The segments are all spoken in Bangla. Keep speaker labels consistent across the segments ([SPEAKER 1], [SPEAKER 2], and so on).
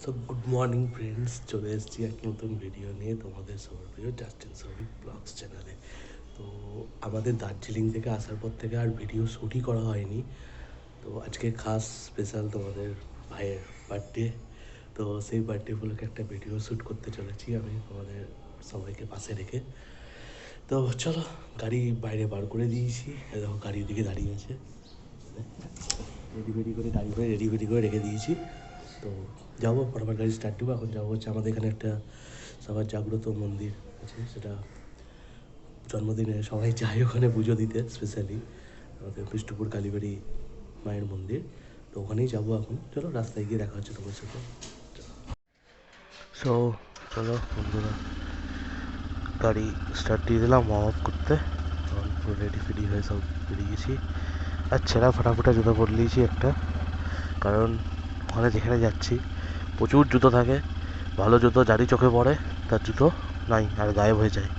[SPEAKER 1] সো গুড মর্নিং ফ্রেন্ডস, চলে এসেছি এক নতুন ভিডিও নিয়ে তোমাদের সবার প্রিয় জাস্টিন সৌভিক ব্লগস চ্যানেলে। তো আমাদের দার্জিলিং থেকে আসার পর থেকে আর ভিডিও শ্যুটই করা হয়নি। তো আজকে খাস স্পেশাল তোমাদের ভাইয়ের বার্থডে। তো সেই বার্থডে উপলক্ষে একটা ভিডিও শ্যুট করতে চলেছি আমি তোমাদের সবাইকে পাশে রেখে। তো চলো, গাড়ি বাইরে বার করে দিয়েছি, দেখো গাড়ির দিকে দাঁড়িয়ে আছে, রেডি করে রেডি করে রেখে দিয়েছি। তো যাবো ফটাফট, গাড়ি স্টার্ট দেবো। এখন যাবো হচ্ছে আমাদের এখানে একটা সবার জাগ্রত মন্দির আছে, সেটা জন্মদিনে সবাই যায় ওখানে পুজো দিতে, স্পেশালি আমাদের বিষ্ণুপুর কালীবাড়ি মায়ের মন্দির। তো ওখানেই যাবো এখন। চলো, রাস্তায় গিয়ে দেখা হচ্ছে তোমার সাথে। সো চলো বন্ধুরা, গাড়ি স্টার্ট দিয়ে দিলাম ওয়ার্ম আপ করতে। তখন পুরো রেডি ফেডি হয়ে সব বেরিয়ে গেছি। আর ছেঁড়া ফাটাফাটা জুতো পরে নিয়েছি একটা, কারণ ওখানে যেখানে যাচ্ছি প্রচুর জুতো থাকে। ভালো জুতো যারই চোখে পড়ে তার জুতো নাই আর গায়েব হয়ে যায়।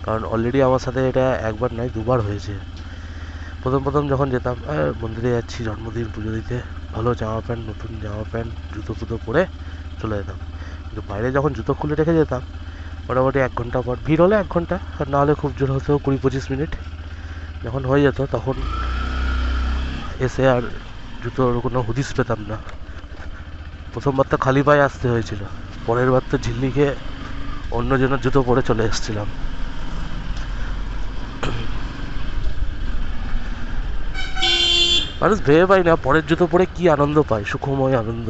[SPEAKER 1] কারণ অলরেডি আমার সাথে এটা একবার নয় দুবার হয়েছে। প্রথম যখন যেতাম মন্দিরে যাচ্ছি জন্মদিন পুজো দিতে, ভালো জামা প্যান্ট, নতুন জামা প্যান্ট, জুতো ফুতো পরে চলে যেতাম। কিন্তু বাইরে যখন জুতো খুলে রেখে যেতাম, মোটামুটি 1 ঘন্টা পর, ভিড় হলে 1 ঘন্টা, আর না হলে খুব জোর হতো 20-25 মিনিট যখন হয়ে যেত, তখন এসে আর জুতোর কোনো হুদিস পেতাম না। প্রথমবার তো খালি পায়ে আসতে হয়েছিল, পরের বার তো ঝিল্লি খেয়ে অন্যজনের জুতো পরে চলে এসেছিলাম। মানুষ ভেবে পাই না পরের জুতো পরে কি আনন্দ পায়, সুখময় আনন্দ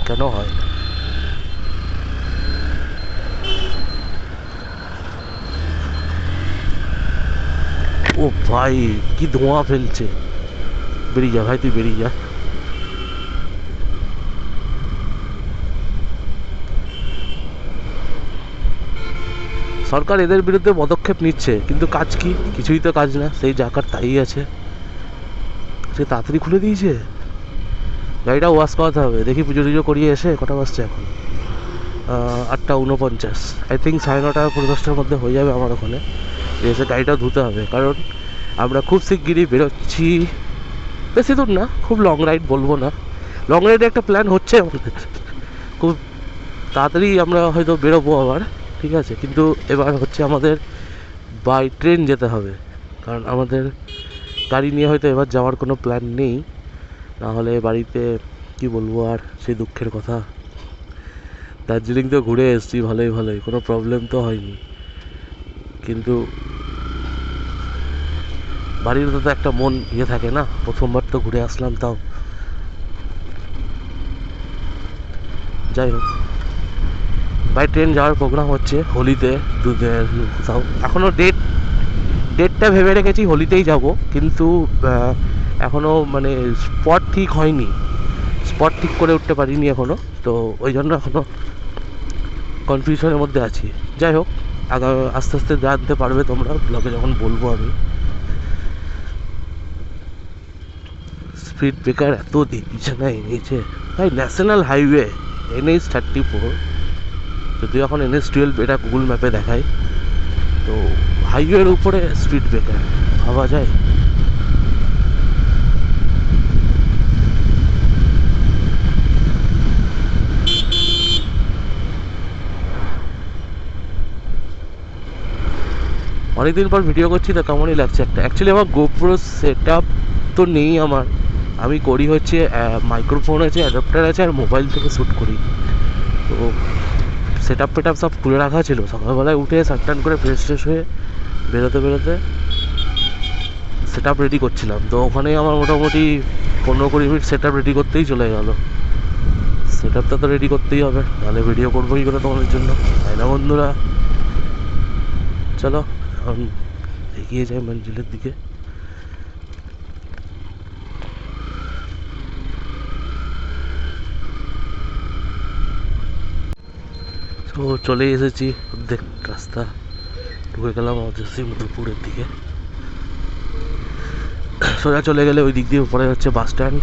[SPEAKER 1] কেন হয়। ও ভাই, কি ধোঁয়া ফেলছে! বেরিয়ে যা ভাই, তুই বেরিয়ে যা। সরকার এদের বিরুদ্ধে পদক্ষেপ নিচ্ছে, কিন্তু কাজ কি? কিছুই তো কাজ না, সেই জাকার তাই আছে। সে তাড়াতাড়ি খুলে দিয়েছে, গাড়িটা ওয়াশ করাতে হবে। দেখি পুজো টুজো করিয়ে এসে কটা বাজছে এখন, 8:49। আই থিঙ্ক 9:30 10টার মধ্যে হয়ে যাবে আমার ওখানে এসে। গাড়িটা ধুতে হবে, কারণ আমরা খুব শিগগিরই বেরোচ্ছি। বেশি দূর না, খুব লং রাইড বলবো না, লং রাইডে একটা প্ল্যান হচ্ছে আমাদের। খুব তাড়াতাড়ি আমরা হয়তো বেরোবো আবার, ঠিক আছে। কিন্তু এবার হচ্ছে আমাদের বাই ট্রেন যেতে হবে, কারণ আমাদের গাড়ি নিয়ে হয়তো এবার যাওয়ার কোনো প্ল্যান নেই। নাহলে বাড়িতে কি বলবো আর, সেই দুঃখের কথা। দার্জিলিং তো ঘুরে এসেছি ভালোই, কোনো প্রবলেম তো হয়নি, কিন্তু বাড়ির তো একটা মন থাকে না, প্রথমবার তো ঘুরে আসলাম তাও। যাই হোক, বাই ট্রেন যাওয়ার প্রোগ্রাম হচ্ছে হোলিতে কোথাও। এখনও ডেটটা ভেবে রেখেছি হোলিতেই যাব, কিন্তু এখনও মানে স্পট ঠিক করে উঠতে পারিনি এখনও। তো ওই জন্য এখনও কনফিউশনের মধ্যে আছি। যাই হোক, আস্তে আস্তে জানতে পারবে তোমরা ব্লগে যখন বলবো আমি। স্পিড ব্রেকার এত দিচ্ছে না এনেছে ভাই, ন্যাশনাল হাইওয়ে NH34, যদিও এখন NH12 এটা গুগল ম্যাপে দেখায়। তো হাইওয়ের উপরে স্পিড ব্রেকার, ভাবা যায়? অনেকদিন পর ভিডিও করছি তো কেমনই লাগছে একটা। অ্যাকচুয়ালি আমার গোপ্রো সেট আপ তো নেই আমার, আমি করি হচ্ছে মাইক্রোফোন আছে, অ্যাডাপ্টার আছে, আর মোবাইল থেকে শ্যুট করি। তো সেট আপ ফেট আপ সব খুলে রাখা ছিল, সকালবেলায় উঠে স্নান করে ফ্রেশ ট্রেশ হয়ে বেরোতে সেট আপ রেডি করছিলাম। তো ওখানেই আমার মোটামুটি 15-20 মিনিট সেট আপ রেডি করতেই চলে গেল। সেট আপটা তো রেডি করতেই হবে, নাহলে ভিডিও করবো কি করে তোমাদের জন্য, তাই না বন্ধুরা? চলো এখন এগিয়ে যাই মঞ্জিলের দিকে। তো চলে এসেছি অর্ধেক রাস্তা, ঢুকে গেলাম আমাদের শ্রীমঙ্গলপুরের দিকে। সোজা চলে গেলে ওই দিক দিয়ে পরে হচ্ছে বাস স্ট্যান্ড,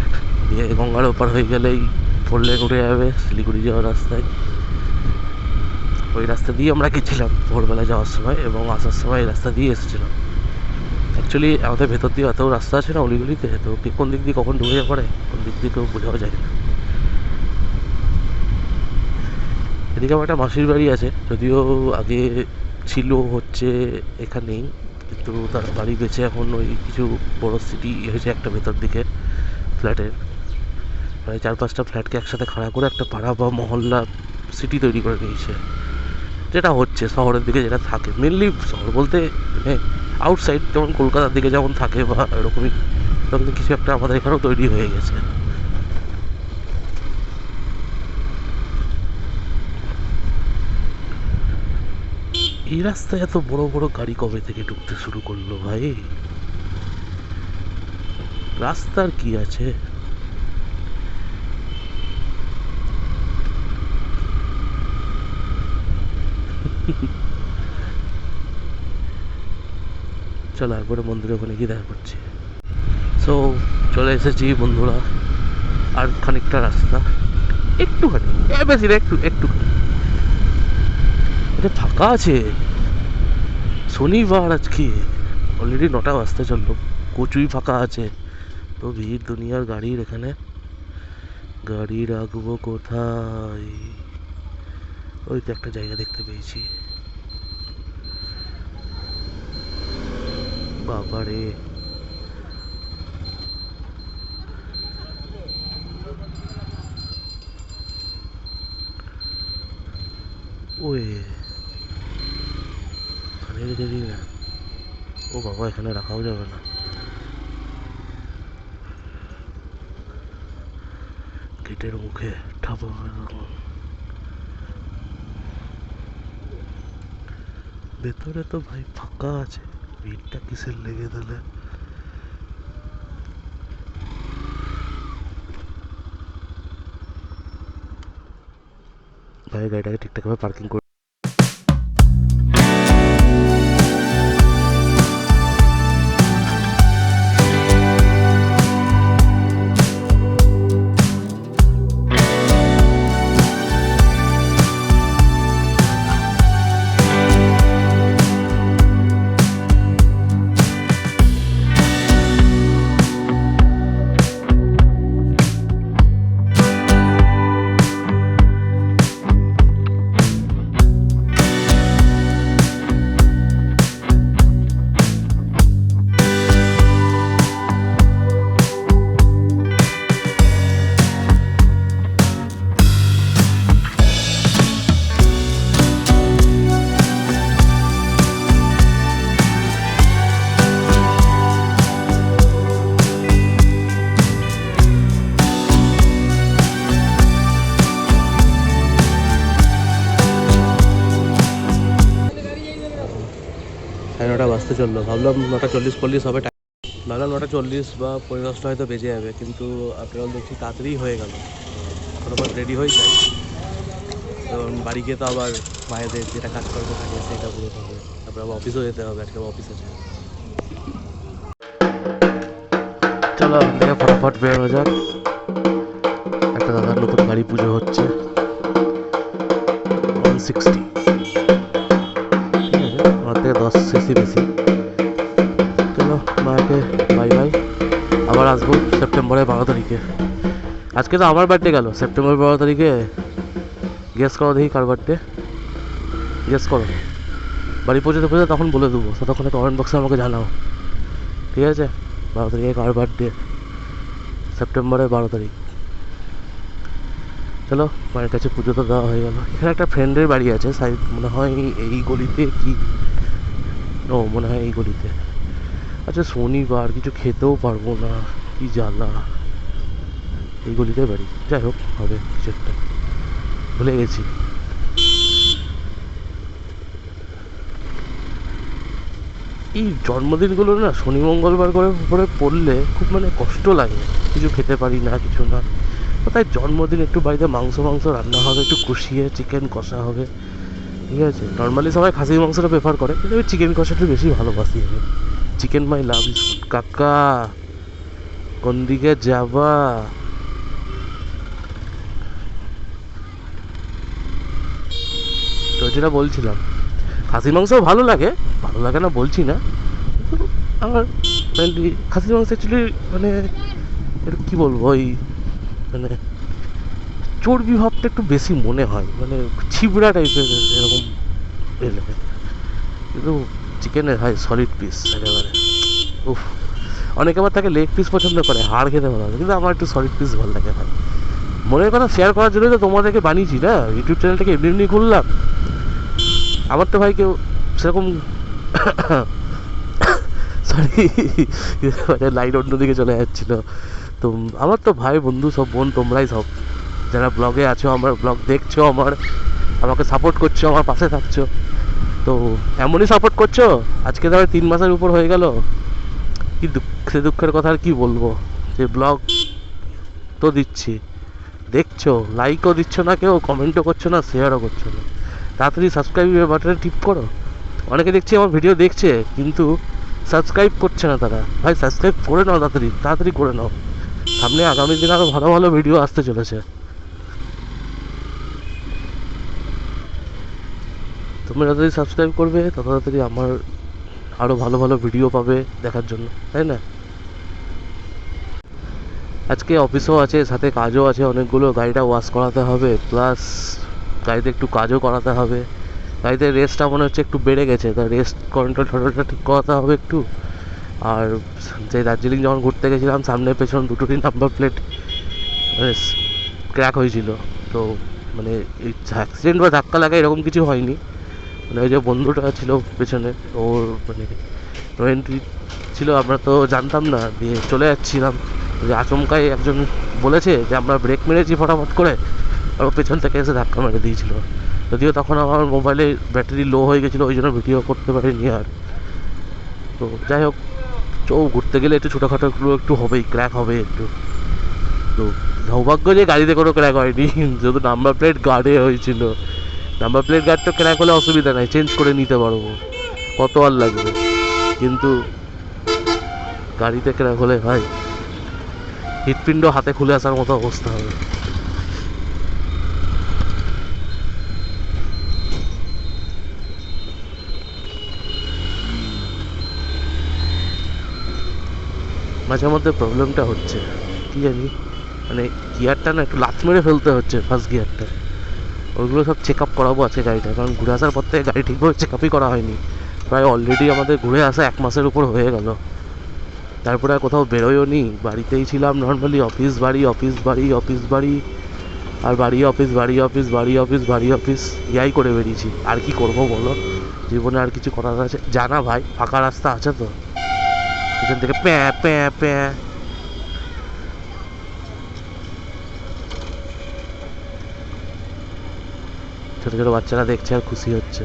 [SPEAKER 1] দিয়ে গঙ্গার ওপার হয়ে গেলেই 4 লেন উঠে যাবে শিলিগুড়ি যাওয়ার রাস্তায়। ওই রাস্তা দিয়ে আমরা গেছিলাম ভোরবেলা যাওয়ার সময়, এবং আসার সময় এই রাস্তা দিয়ে এসেছিলাম। অ্যাকচুয়ালি আমাদের ভেতর দিয়ে এত রাস্তা আছে না অলিগলিতে, তো কোন দিক দিয়ে কখন ঢুকে পড়ে, কোন দিক দিয়ে কেউ বোঝাও যায় না। এদিকে আমার একটা মাসির বাড়ি আছে, যদিও আগে ছিল হচ্ছে এখানেই, কিন্তু তার বাড়ি বেঁচে এখন ওই কিছু বড় সিটি হয়েছে একটা ভেতর দিকে ফ্ল্যাটের, প্রায় 4-5টা ফ্ল্যাটকে একসাথে খাড়া করে একটা পাড়া বা মহল্লা সিটি তৈরি করে নিয়েছে, যেটা হচ্ছে শহরের দিকে যেটা থাকে মেনলি। শহর বলতে মানে আউটসাইড, যেমন কলকাতার দিকে যেমন থাকে বা এরকমই এরকম কিছু একটা আমাদের এখানেও তৈরি হয়ে গেছে। এই রাস্তায় এত বড় বড় গাড়ি কবে থেকে ঢুকতে শুরু করলো ভাই? রাস্তার কি আছে? চলো একবারে মন্দিরের ওখানে গিয়ে দেখা করছি। সো চলে এসেছি বন্ধুরা, আর খানিকটা রাস্তা, একটুখানি, বেশি না, একটুখানি। এটা ফাঁকা আছে, শনিবার আজকে, অলরেডি 9টা বাজতে চললো, প্রচুরই ফাঁকা আছে। তো ভিড় দুনিয়ার গাড়ির এখানে, গাড়ি রাখবো কোথায়? ওই তো একটা জায়গা দেখতে পেয়েছি, বাবারে। ওই এখানে রেখে দিই না, ও বাবা এখানে রাখাও যাবে না, গেটের মুখে ঠাপা। ভেতরে তো ভাই ফাঁকা আছে, ভিড়টা কিসের লেগে দিলে? ভাই গাড়িটাকে ঠিকঠাক ভাবে পার্কিং করে। সাড়ে 9টা বাজতে চললো, ভাবলাম 9:40-40 হবে, ভাবলাম 9:40 বা 10:45 হয়তো বেজে যাবে, কিন্তু আপনারা দেখছি তাড়াতাড়ি হয়ে গেল। এখন আবার রেডি হয়ে যায়, কারণ বাড়ি গিয়ে তো আবার মায়েদের যেটা কাজকর্ম থাকে সেটা পুরোতে হবে, তারপর আবার অফিসেও যেতে হবে, আজকে অফিস আছে। চলো ওখান থেকে ফটাফট বেরোনো যাক। একটা দাদার নতুন গাড়ি পুজো হচ্ছে, 160, ঠিক আছে, আমার থেকে 10 সিসি বেশি। চলো মাকে বাই বাই, আবার আসবো সেপ্টেম্বরের 12 তারিখে। আজকে তো আমার বার্থডে গেল, সেপ্টেম্বর 12 তারিখে গেস করো দেখি কার বার্থডে, গেস করো। বাড়ি পৌঁছতে পৌঁছতে তখন বলে দেবো, ততক্ষণে কমেন্ট বক্সে আমাকে জানাও, ঠিক আছে? 12 তারিখে কার বার্থডে, সেপ্টেম্বরের 12 তারিখ। চলো মায়ের কাছে পুজো তো দেওয়া হয়ে গেল। এখানে একটা ফ্রেন্ডের বাড়ি আছে সাইড, মনে হয় এই গলিতে কি, ও মনে হয় এই গলিতে। আচ্ছা শনিবার কিছু খেতেও পারবো না, কি জ্বালা। এই গলিতে বাড়ি, যাই হোক হবে কিছু একটা, ভুলে গেছি। এই জন্মদিনগুলো না শনি মঙ্গলবার করে করে পড়লে খুব মানে কষ্ট লাগে, কিছু খেতে পারি না, কিছু না। তাই জন্মদিন একটু বাড়িতে মাংস রান্না হবে, একটু কষিয়ে চিকেন কষা হবে, ঠিক আছে? নর্মালি সবাই খাসির মাংসটা প্রেফার করে, কিন্তু আমি চিকেন কষাটা বেশি ভালোবাসি। আমি চিকেন মাই লাভ। কাকা কোন দিকে যাবা? তো যেটা বলছিলাম, খাসির মাংসও ভালো লাগে, ভালো লাগে না বলছি না, কিন্তু আমার খাসির মাংস অ্যাকচুয়ালি মানে এটা কী বলবো, ওই মানে চর্বি ভাবটা একটু বেশি মনে হয়, মানে ছিবড়া টাইপের এরকম লাগে। কিন্তু চিকেনের হয় সলিড পিস একেবারে। উফ, অনেকে আবার তাকে লেগ পিস পছন্দ করে, হাড় খেতে ভালো লাগে, কিন্তু আমার একটু সলিড পিস ভালো লাগে ভাই। মনের কথা শেয়ার করার জন্যই তো তোমাদেরকে বানিয়েছি না, ইউটিউব চ্যানেলটাকে এমনি এমনি খুললাম। আমার তো ভাই কেউ সেরকম সরি, লাইট অন্যদিকে চলে যাচ্ছিল। তো আমার তো ভাই বন্ধু সব বোন তোমরাই সব, যারা ব্লগে আছো, আমার ব্লগ দেখছো, আমাকে সাপোর্ট করছো, আমার পাশে থাকছো। তো এমনই সাপোর্ট করছো, আজকে ধরো 3 মাসের উপর হয়ে গেল। কি দুঃখের কথা আর কি বলবো, যে ব্লগ তো দিচ্ছি, দেখছো, লাইকও দিচ্ছ না, কেউ কমেন্টও করছো না, শেয়ারও করছো না। তাড়াতাড়ি সাবস্ক্রাইব বাটনে টিপ করো। অনেকে দেখছি আমার ভিডিও দেখছে কিন্তু সাবস্ক্রাইব করছে না তারা। ভাই সাবস্ক্রাইব করে নাও, তাড়াতাড়ি তাড়াতাড়ি করে নাও, সামনে আগামী দিনে আরো ভালো ভালো ভিডিও আসতে চলেছে। তোমরা যতদিন সাবস্ক্রাইব করবে তত তাড়াতাড়ি আমার আরো ভালো ভালো ভিডিও পাবে দেখার জন্য, তাই না? আজকে অফিসও আছে, সাথে কাজও আছে অনেকগুলো, গাড়িটা ওয়াশ করাতে হবে, প্লাস গাড়িতে একটু কাজও করাতে হবে। গাড়িতে রেস্টটা মনে হচ্ছে একটু বেড়ে গেছে, তাই রেস্ট কন্ট্রোল ঠন্ট্রোলটা ঠিক করাতে হবে একটু। আর যে দার্জিলিং যখন ঘুরতে গেছিলাম, সামনে পেছন দুটোরই নাম্বার প্লেট ক্র্যাক হয়েছিল। তো মানে এই অ্যাক্সিডেন্ট বা ধাক্কা লাগা এরকম কিছু হয়নি, মানে ওই যে বন্ধুটা ছিল পেছনে, ওর মানে নো এন্ট্রি ছিল, আমরা তো জানতাম না, দিয়ে চলে যাচ্ছিলাম, যে আচমকাই একজন বলেছে যে আমরা ব্রেক মেরেছি ফটাফট করে, আর ও পেছন থেকে এসে ধাক্কা মেরে দিয়েছিল। যদিও তখন আমার মোবাইলে ব্যাটারি লো হয়ে গেছিলো, ওই জন্য ভিডিও করতে পারিনি আর। তো যাই হোক, ঘুরতে গেলে একটু ছোটোখাটো একটু হবেই, ক্র্যাক হবে একটু। তো সৌভাগ্য যে গাড়িতে কোনো ক্র্যাক হয়নি, যেহেতু নাম্বার প্লেট গার্ডে হয়েছিল। নাম্বার প্লেট গার্ড তো ক্র্যাক হলে অসুবিধা নাই, চেঞ্জ করে নিতে পারবো, কত আর লাগবে। কিন্তু গাড়িতে ক্র্যাক হলে ভাই হৃৎপিণ্ড হাতে খুলে আসার মতো অবস্থা হবে। মাঝে মধ্যে প্রবলেমটা হচ্ছে কি জানি, মানে গিয়ারটা না একটু লাথ মেরে ফেলতে হচ্ছে, ফার্স্ট গিয়ারটা। ওইগুলো সব চেক আপ করাবো আছে গাড়িটা, কারণ ঘুরে আসার পর থেকে গাড়ি ঠিকভাবে চেক আপই করা হয়নি। প্রায় অলরেডি আমাদের ঘুরে আসা 1 মাসের উপর হয়ে গেল। তারপরে আর কোথাও বেরোয়ও নি, বাড়িতেই ছিলাম নর্মালি, অফিস বাড়ি অফিস বাড়ি অফিস বাড়ি, আর বাড়ি অফিস বাড়ি অফিস বাড়ি অফিস বাড়ি অফিস, ইয়াই করে বেরিয়েছি। আর কি করবো বলো, জীবনে আর কিছু করার আছে জানা ভাই? ফাঁকা রাস্তা আছে তো, এখান থেকে প্যাঁ প্যাঁ প্যাঁ। ছোটো ছোটো বাচ্চারা দেখছে আর খুশি হচ্ছে।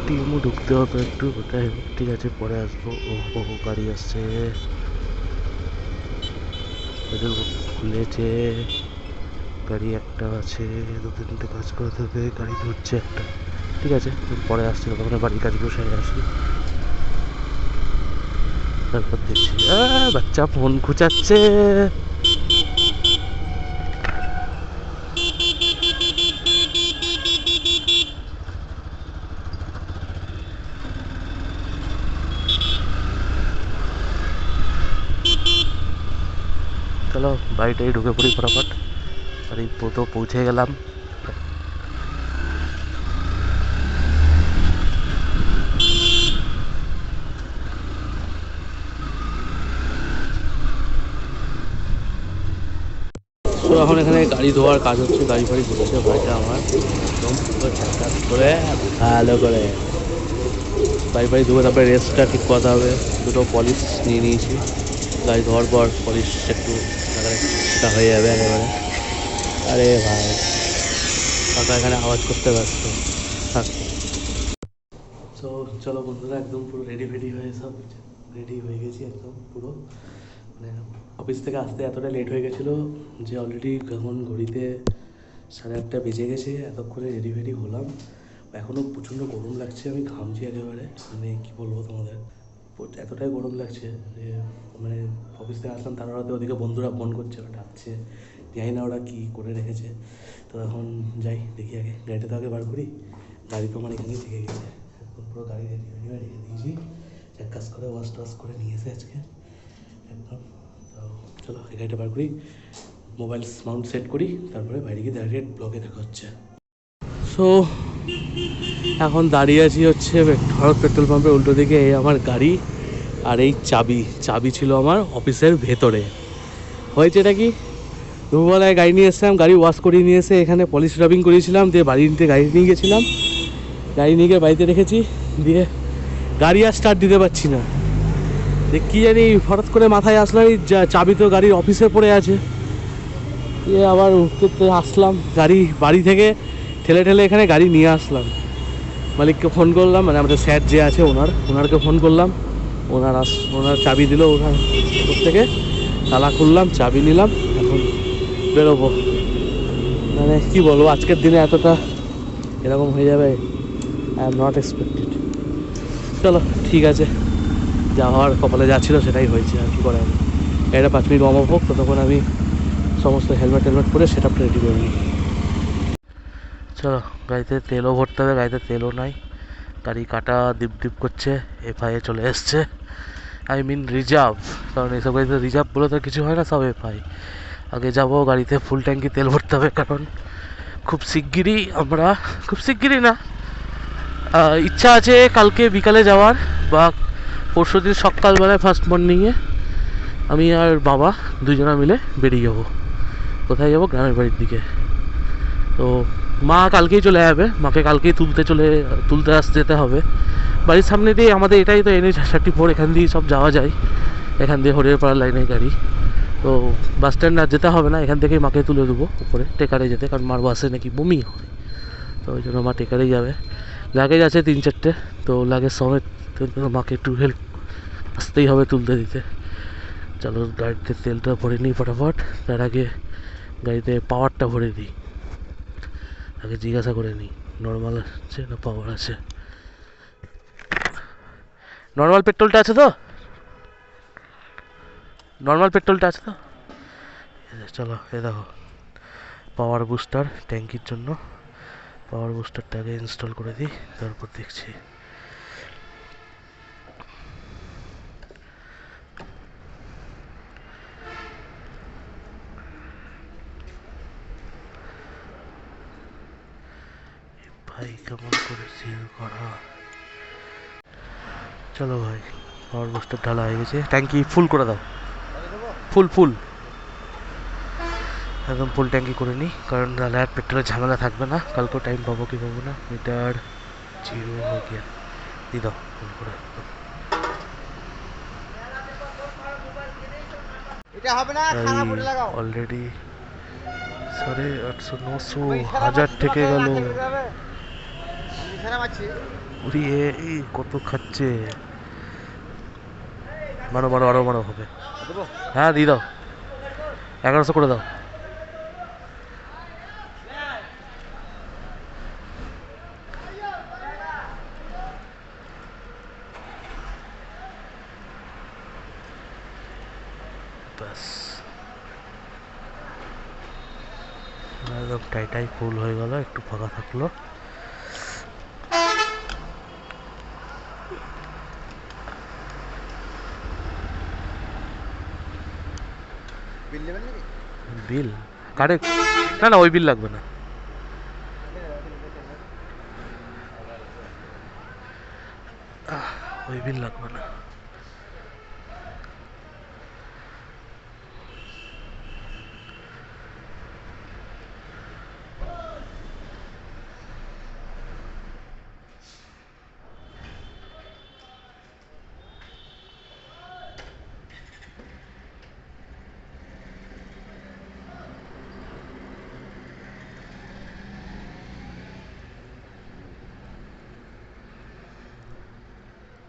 [SPEAKER 1] টিএমও ঢুকতে হবে একটু, যাই হোক ঠিক আছে, পরে আসবো। ও গাড়ি আসছে, খুলেছে, গাড়ি একটা আছে, 2-3টে কাজ করতে হবে, গাড়ি ধরছে একটা। ঠিক আছে, পরে আসছি, ততক্ষণে বাড়ির কাজগুলো সেরে আসি, তারপর দেখছি। বাচ্চা ফোন খুঁচাচ্ছে। চলো বাড়িটাই ঢুকে পড়ি ফটাফট, বাড়ি তো পৌঁছে গেলাম। তো এখন এখানে গাড়ি ধোয়ার কাজ হচ্ছে, গাড়ি ফাড়ি ধুচ্ছে ভাইটা আমার, একদম পুরো ঝাঁকাস করে ভালো করে গাড়ি ফাড়ি ধুয়ে তারপরে রেস্টটা ঠিক করতে হবে। দুটো পলিশ নিয়ে নিয়েছি, গাড়ি ধোয়ার পর পলিশ একটু সেটা হয়ে যাবে একেবারে। আরে ভাই কাকা এখানে আওয়াজ করতে ব্যস্ত থাক। তো চলো বন্ধুরা, একদম পুরো রেডি ফেডি হয়ে সব রেডি হয়ে গেছি একদম পুরো। মানে অফিস থেকে আসতে এতটা লেট হয়ে গেছিলো যে অলরেডি এখন ঘড়িতে 8:30 বেজে গেছে। এতক্ষণে রেডি ফেডি হলাম, এখনও প্রচণ্ড গরম লাগছে, আমি ঘামছি একেবারে, মানে কী বলবো তোমাদের, এতটাই গরম লাগছে যে মানে অফিস থেকে আসলাম, তার রাতে ওদিকে বন্ধুরা ফোন করছে, ডাকছে জানি না ওরা কী করে রেখেছে। তো এখন যাই দেখি, আগে গাড়িটা তো আগে বার করি। গাড়ি তো আমার এখানেই থেকে গেছে, এখন পুরো গাড়ি রেডি হয়ে রেখে দিয়েছি, এক কাজ করে ওয়াশ টাশ করে নিয়ে এসে আজকে একদম। তো চলো এই গাড়িটা বার করি, মোবাইল মাউন্ট সেট করি, তারপরে বাইরে গিয়ে ডাইরেক্ট ব্লগে দেখা হচ্ছে। সো এখন দাঁড়িয়ে আছি হচ্ছে ভারত পেট্রোল পাম্পের উল্টো দিকে। এই আমার গাড়ি, আর এই চাবি ছিল আমার অফিসের ভেতরে। হয়েছে এটা কি, দুপুরবেলায় গাড়ি নিয়ে এসেছিলাম, গাড়ি ওয়াশ করিয়ে নিয়ে এসে এখানে পলিশ রাবিং করিয়েছিলাম, দিয়ে বাড়িতে গাড়ি নিয়ে গেছিলাম, গাড়ি নিয়ে গিয়ে বাড়িতে রেখেছি, দিয়ে গাড়ি আর স্টার্ট দিতে পারছি না। যে কী জানি হঠাৎ করে মাথায় আসলো এই চাবি তো গাড়ির অফিসে পড়ে আছে। দিয়ে আবার উঠতে আসলাম, গাড়ি বাড়ি থেকে ঠেলে ঠেলে এখানে গাড়ি নিয়ে আসলাম। মালিককে ফোন করলাম, মানে আমাদের স্যার যে আছে ওনারকে ফোন করলাম, ওনার চাবি দিল, ওনার থেকে তালা খুললাম, চাবি নিলাম, এখন বেরোবো। মানে কী বলবো, আজকের দিনে এতটা এরকম হয়ে যাবে আই এম নট এক্সপেক্টেড। চলো ঠিক আছে, যা হওয়ার কপালে যা ছিল সেটাই হয়েছে, আর কি করা যাবে। গাড়িটা 5 মিনিট ওয়ার্ম আপ হোক, ততক্ষণ আমি সমস্ত হেলমেট পরে সেট আপটা রেডি করে নিই। চলো গাড়িতে তেলও ভরতে হবে, গাড়িতে তেলও নাই, গাড়ি কাটা ডিপ করছে, এফআইএ চলে এসছে, আই মিন রিজার্ভ। কারণ এইসব গাড়িতে রিজার্ভ বলে তো কিছু হয় না, সব এফআই। আগে যাবো গাড়িতে ফুল ট্যাঙ্কি তেল ভরতে হবে, কারণ খুব শিগগিরই না, ইচ্ছা আছে কালকে বিকালে যাওয়ার, বা পরশুদিন সকালবেলায় ফার্স্ট মর্নিংয়ে আমি আর বাবা দুজনা মিলে বেরিয়ে যাবো। কোথায় যাবো? গ্রামের বাড়ির দিকে। তো মা কালকেই চলে যাবে, মাকে কালকেই তুলতে যেতে হবে। বাড়ির সামনে দিয়ে আমাদের এটাই তো NH-34, এখান দিয়ে সব যাওয়া যায়, এখান দিয়ে হরিয়ারপাড়া লাইনের গাড়ি। তো বাস স্ট্যান্ড আর যেতে হবে না, এখান থেকেই মাকে তুলে দেবো উপরে টেকারে যেতে, কারণ মার বাসে নাকি বমি হয়, তো ওই জন্য মা টেকারেই যাবে। লাগেজ আছে 3-4টে, তো লাগেজ সমেত মাকে একটু হেল্প আসতেই হবে তুলতে দিতে। চলো গাড়িতে তেলটা ভরে নিই ফটাফট, তার আগে গাড়িতে পাওয়ারটা ভরে দিই, আগে জিজ্ঞাসা করে নিই নর্মাল আছে না পাওয়ার আছে। নর্মাল পেট্রোলটা আছে তো? চলো এ দেখো পাওয়ার বুস্টার ট্যাঙ্কির জন্য, পাওয়ার বুস্টারটাকে ইনস্টল করে দিই, তারপর দেখছি। ভাই কেমন করে সেল করা, চলো ভাই পাওয়ার বুস্টার ঢালা হয়ে গেছে, ট্যাঙ্কি ফুল করে দাও, ফুল একদম ফুল ট্যাঙ্কি করে নিই, কারণ নাহলে আর পেট্রোলের ঝামেলা থাকবে না। কালকেও টাইম পাবো কি পাবো না। মিটার 0 হয়ে গিয়া দিয়ে দাও ফুল করে। অলরেডি 850, 900, 1000 থেকে গেল। এই কত খাচ্ছে, মারো আরো মারো হবে। হ্যাঁ দিয়ে দাও, 1100 করে দাও। ব্যাস একদম টাইটাই ফুল হয়ে গেল, একটু ফাঁকা থাকলো। বিল কার্ডে না, ওই বিল লাগবে না। ওই বিল লাগবে না।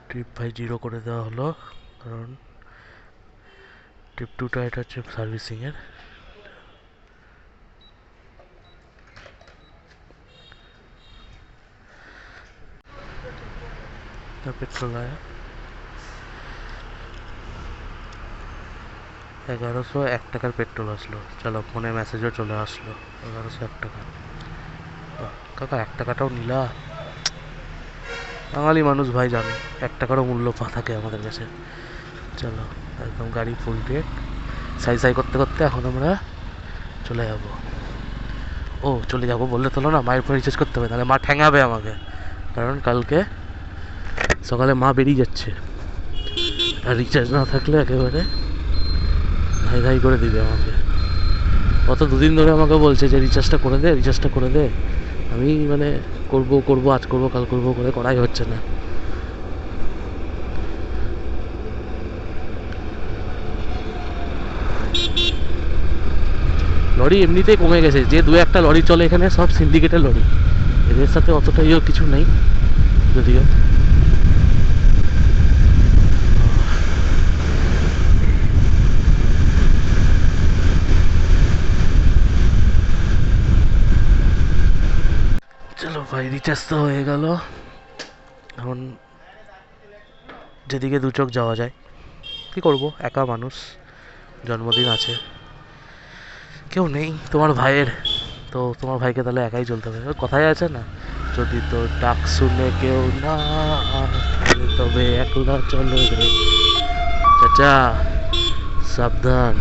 [SPEAKER 1] ট্রিপ ভাই 0 করে দেওয়া হলো, কারণ ট্রিপ 2টা এটা হচ্ছে সার্ভিসিংয়ের। पेट्रोल आया। 1101 টাকার পেট্রোল আসলো। চলো, ফোনে মেসেজও চলে আসলো 1101 টাকা। বাহ, কাকা 1 টাকাটাও নিলা। বাঙালি মানুষ ভাই, জানো 1 টাকারও মূল্য থাকে আমাদের কাছে। চলো, একদম গাড়ি ফুল টেক, সাই সাই করতে করতে এখন আমরা চলে যাব। ও, চলে যাব বললে তোলো না, মায়ের ফোন রিচার্জ করতে হবে, তাহলে মা ঠ্যাঙাবে আমাকে, কারণ কালকে সকালে মা বেরিয়ে যাচ্ছে, আর রিচার্জ না থাকলে একেবারে ধাই ধাই করে দিবে আমাকে। গত 2 দিন ধরে আমাকে বলছে যে রিচার্জটা করে দে, রিচার্জটা করে দে। আমি মানে করবো করবো, আজ করবো কাল করবো করে করাই হচ্ছে না। লরি এমনিতেই কমে গেছে, যে 2-1টা লরি চলে এখানে সব সিন্ডিকেটের লরি, এদের সাথে অতটা কিছু নেই যদিও। চলো ভাই, রিচার্জ তো হয়ে গেল। এখন যেদিকে দু চোখ যাওয়া যায়, কি করব, একা মানুষ, জন্মদিন আছে, কেউ নেই তোমার ভাইয়ের, তো তোমার ভাইকে তাহলে একাই চলতে হবে। ওই কথাই আছে না, যদি তোর ডাক শুনে কেউ না আসে, তবে একলা চলো রে চাচা, সাবধান।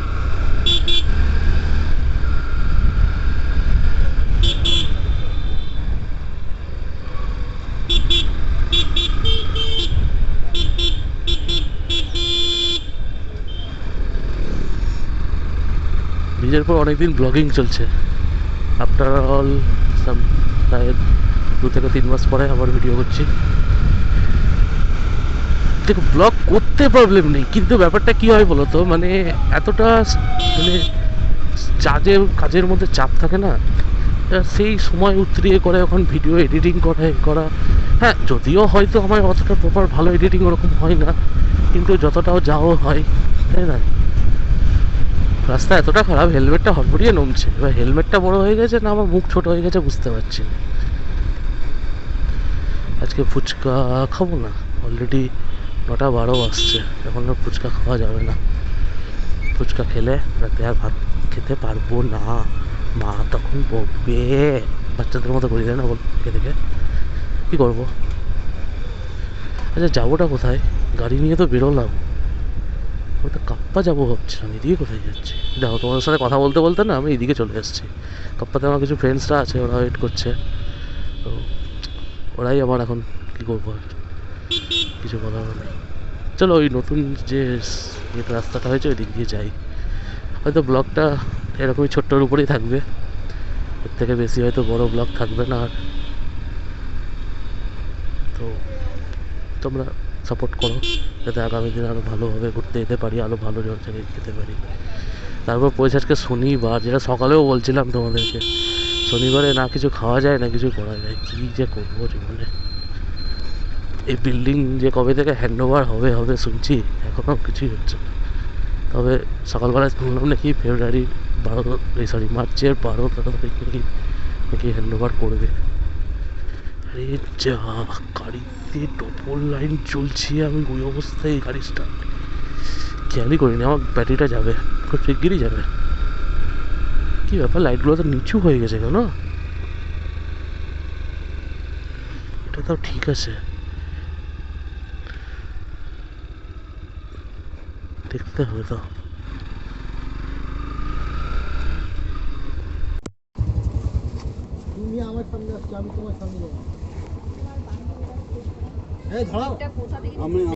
[SPEAKER 1] নিজের পর অনেকদিন ব্লগিং চলছে, আফটার অল প্রায় 2 থেকে 3 মাস পরে আবার ভিডিও করছি। দেখো, ব্লগ করতে প্রবলেম নেই, কিন্তু ব্যাপারটা কি হয় বলো তো, মানে এতটা মানে কাজের মধ্যে চাপ থাকে না, সেই সময় উতরিয়ে করে এখন ভিডিও এডিটিং করা। হ্যাঁ, যদিও হয়তো আমার অতটা প্রপার ভালো এডিটিং ওরকম হয় না, কিন্তু যতটাও যাও হয়, তাই না। রাস্তা এতটা খারাপ, হেলমেটটা হড়বড়িয়ে নমছে, এবার হেলমেটটা বড় হয়ে গেছে না আমার মুখ ছোট হয়ে গেছে বুঝতে পারছি না। আজকে ফুচকা খাবো না, অলরেডি 9টা 12 বাজছে, এখন আর ফুচকা খাওয়া যাবে না। ফুচকা খেলে রাতে আর ভাত খেতে পারবো না, মা তখন বকবে, বাচ্চাদের মতো করি না বল দেখে দেখে, কী করবো। আচ্ছা, যাবোটা কোথায়? গাড়ি নিয়ে তো বেরোলাম, আমি তো কাপ্পা যাবো ভাবছিলাম, এদিকে কোথায় যাচ্ছি? দেখো, তোমাদের সাথে কথা বলতে বলতে না আমি এদিকে চলে এসেছি। কাপ্পাতে আমার কিছু ফ্রেন্ডসরা আছে, ওরা ওয়েট করছে, তো ওরাই আমার এখন কী করবো, আর কিছু বলার নেই। চলো, ওই নতুন যে রাস্তাটা হয়েছে ওই দিক দিয়ে যাই, হয়তো ব্লগটা এরকমই ছোট্টর উপরেই থাকবে, এর থেকে বেশি হয়তো বড় ব্লগ থাকবে না। আর তো তোমরা সাপোর্ট করো, যাতে আগামী দিন আরও ভালোভাবে ঘুরতে যেতে পারি, আরও ভালো জায়গায় যেতে পারি। তারপর পয়সা আজকে শনিবার, যেটা সকালেও বলছিলাম তোমাদেরকে, শনিবারে না কিছু খাওয়া যায় না কিছু করা যায়, কী যে করবো জীবনে। এই বিল্ডিং যে কবে থেকে হ্যান্ড ওভার হবে হবে শুনছি, এখনও কিছুই হচ্ছে না। তবে সকালবেলায় শুনলাম নাকি ফেব্রুয়ারির মার্চের 12-13 তারিখ নাকি হ্যান্ড ওভার করবে। আরে যা, গাড়িতে ডবল লাইন চলছে, আমি ওই অবস্থায় গাড়ি স্টার্ট খেয়ালই করিনি, আমার ব্যাটারিটা যাবে, খুব শিগগিরই যাবে। কী ব্যাপার, লাইটগুলো তো নিচু হয়ে গেছে কেন? এটা তো ঠিক আছে, দেখতে হবে তো।
[SPEAKER 2] তুমি আমার সামনে আসছো, আমি তোমার সামনে যাবো। এই ধরাও, আমি